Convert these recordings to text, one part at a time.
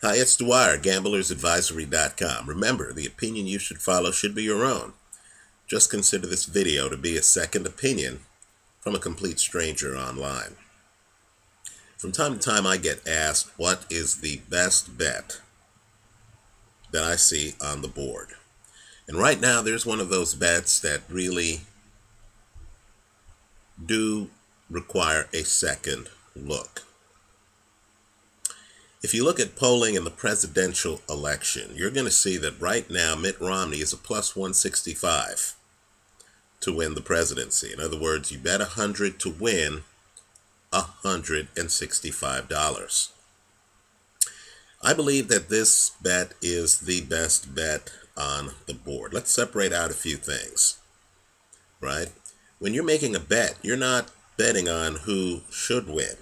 Hi, it's Dwyer, gamblersadvisory.com. Remember, the opinion you should follow should be your own. Just consider this video to be a second opinion from a complete stranger online. From time to time, I get asked, what is the best bet that I see on the board? And right now, there's one of those bets that really do require a second look. If you look at polling in the presidential election, you're going to see that right now Mitt Romney is a plus 165 to win the presidency. In other words, you bet 100 to win $165. I believe that this bet is the best bet on the board. Let's separate out a few things, right? When you're making a bet, you're not betting on who should win.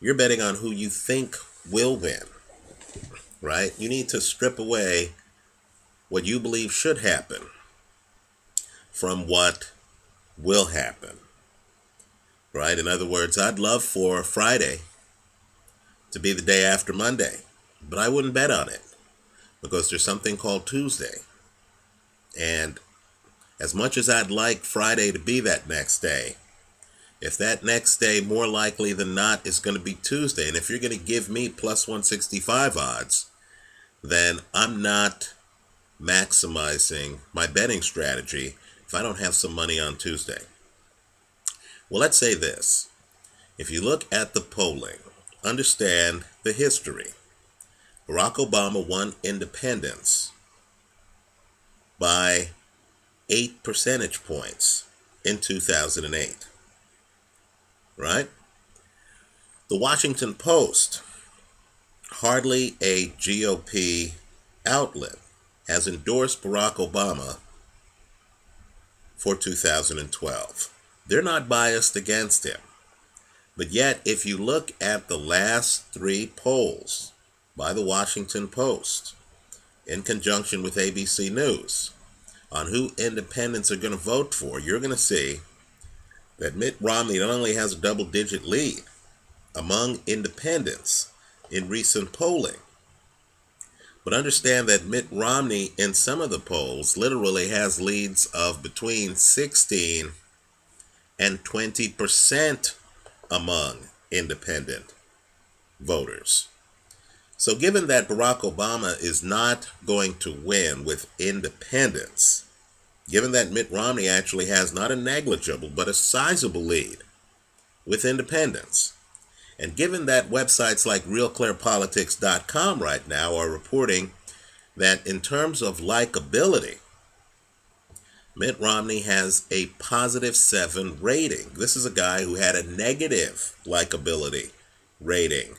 You're betting on who you think will win, right? You need to strip away what you believe should happen from what will happen, right? In other words, I'd love for Friday to be the day after Monday, but I wouldn't bet on it because there's something called Tuesday. And as much as I'd like Friday to be that next day, if that next day more likely than not is going to be Tuesday, and if you're going to give me plus 165 odds, then I'm not maximizing my betting strategy if I don't have some money on Tuesday. Well, let's say this. If you look at the polling, understand the history. Barack Obama won independence by 8 percentage points in 2008. Right? The Washington Post, hardly a GOP outlet, has endorsed Barack Obama for 2012. They're not biased against him. But yet, if you look at the last 3 polls by the Washington Post, in conjunction with ABC News, on who independents are going to vote for, you're going to see that Mitt Romney not only has a double-digit lead among independents in recent polling, but understand that Mitt Romney in some of the polls literally has leads of between 16 and 20% among independent voters. So given that Barack Obama is not going to win with independents, given that Mitt Romney actually has not a negligible but a sizable lead with independents, and given that websites like RealClearPolitics.com right now are reporting that in terms of likability, Mitt Romney has a positive 7 rating. This is a guy who had a negative likability rating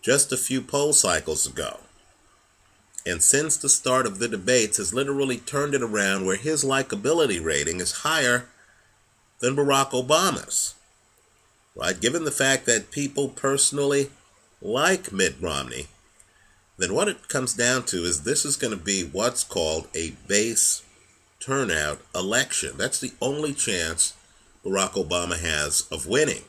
just a few poll cycles ago. And since the start of the debates has literally turned it around where his likability rating is higher than Barack Obama's. Right? Given the fact that people personally like Mitt Romney, then what it comes down to is this is going to be what's called a base turnout election. That's the only chance Barack Obama has of winning.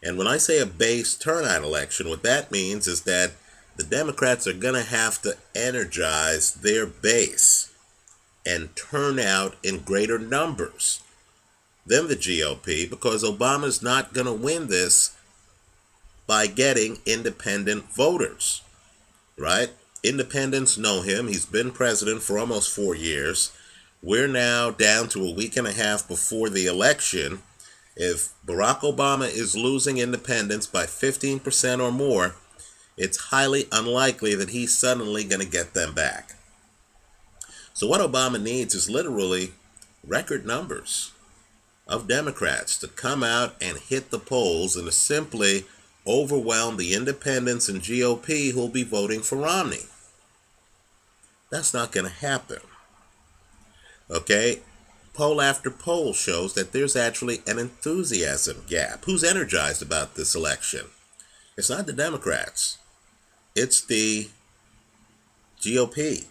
And when I say a base turnout election, what that means is that the Democrats are going to have to energize their base and turn out in greater numbers than the GOP, because Obama's not going to win this by getting independent voters, right? Independents know him. He's been president for almost 4 years. We're now down to a week and a half before the election. If Barack Obama is losing independents by 15% or more, it's highly unlikely that he's suddenly going to get them back. So what Obama needs is literally record numbers of Democrats to come out and hit the polls and to simply overwhelm the independents and GOP who'll be voting for Romney. That's not going to happen. Okay? Poll after poll shows that there's actually an enthusiasm gap. Who's energized about this election? It's not the Democrats. It's the GOP,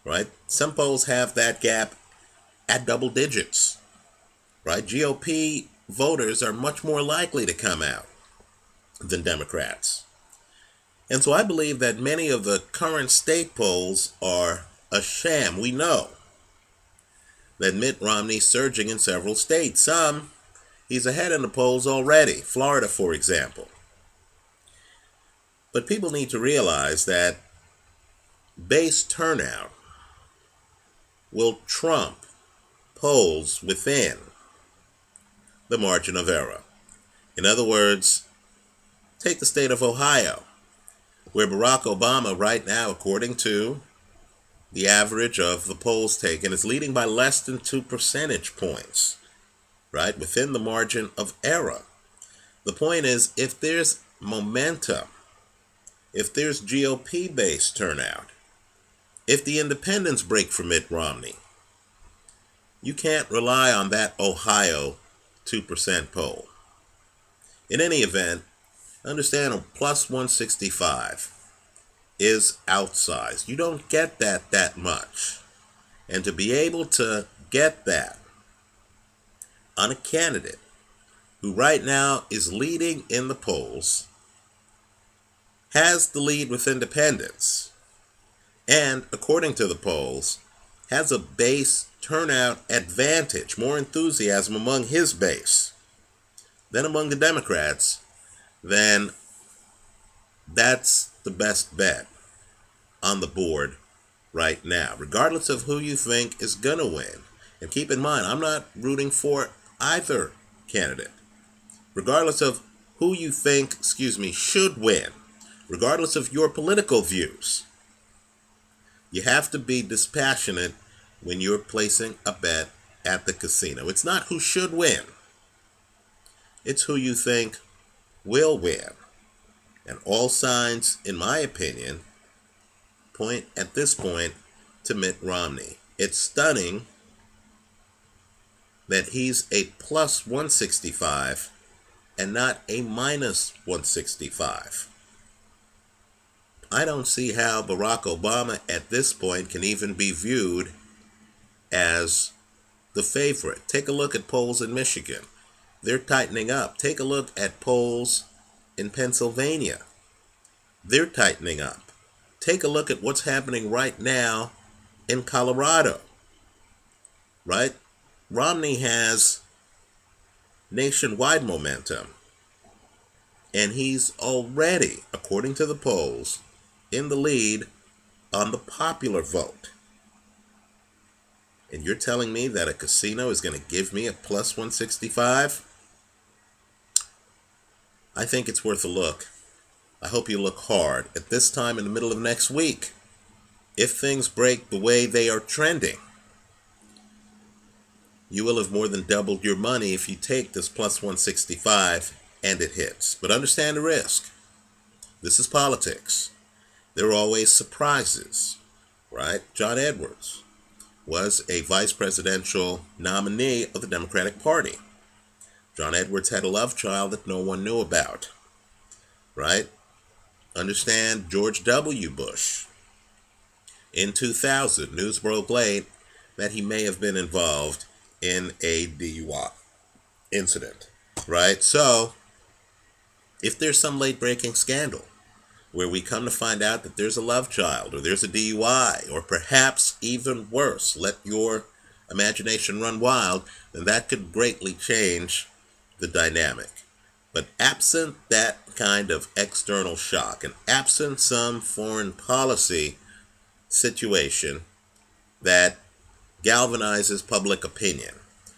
right? Some polls have that gap at double digits, right? GOP voters are much more likely to come out than Democrats. And so I believe that many of the current state polls are a sham. We know that Mitt Romney's surging in several states. Some, he's ahead in the polls already. Florida, for example. But people need to realize that base turnout will trump polls within the margin of error. In other words, take the state of Ohio, where Barack Obama right now, according to the average of the polls taken, is leading by less than 2 percentage points, right, within the margin of error. The point is, if there's momentum, if there's GOP-based turnout, if the independents break for Mitt Romney, you can't rely on that Ohio 2% poll. In any event, understand a plus 165 is outsized. You don't get that much. And to be able to get that on a candidate who right now is leading in the polls, has the lead with independents, and according to the polls, has a base turnout advantage, more enthusiasm among his base than among the Democrats, then that's the best bet on the board right now, regardless of who you think is going to win. And keep in mind, I'm not rooting for either candidate. Regardless of who you think, should win, regardless of your political views, you have to be dispassionate when you're placing a bet at the casino. It's not who should win. It's who you think will win. And all signs, in my opinion, point at this point to Mitt Romney. It's stunning that he's a plus 165 and not a minus 165. I don't see how Barack Obama at this point can even be viewed as the favorite. Take a look at polls in Michigan. They're tightening up. Take a look at polls in Pennsylvania. They're tightening up. Take a look at what's happening right now in Colorado. Right? Romney has nationwide momentum. And he's already, according to the polls, in the lead on the popular vote. And you're telling me that a casino is going to give me a plus 165? I think it's worth a look. I hope you look hard at this time in the middle of next week. If things break the way they are trending, you will have more than doubled your money if you take this plus 165 and it hits. But understand the risk. This is politics. There are always surprises, right? John Edwards was a vice presidential nominee of the Democratic Party. John Edwards had a love child that no one knew about, right? Understand George W. Bush. In 2000, news broke late that he may have been involved in a DUI incident, right? So, if there's some late-breaking scandal where we come to find out that there's a love child or there's a DUI or perhaps even worse, let your imagination run wild, then that could greatly change the dynamic. But absent that kind of external shock and absent some foreign policy situation that galvanizes public opinion,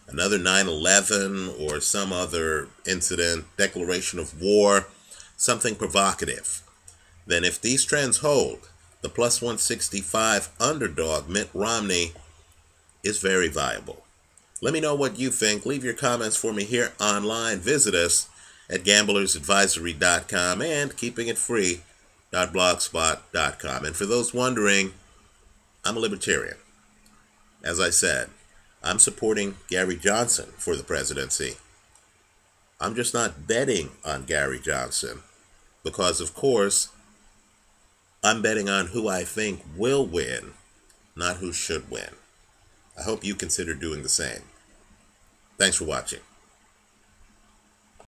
another 9/11 or some other incident, declaration of war, something provocative, then if these trends hold, the plus 165 underdog Mitt Romney is very viable. Let me know what you think. Leave your comments for me here online. Visit us at gamblersadvisory.com and keepingitfree.blogspot.com. And for those wondering, I'm a libertarian. As I said, I'm supporting Gary Johnson for the presidency. I'm just not betting on Gary Johnson because, of course, I'm betting on who I think will win, not who should win. I hope you consider doing the same. Thanks for watching.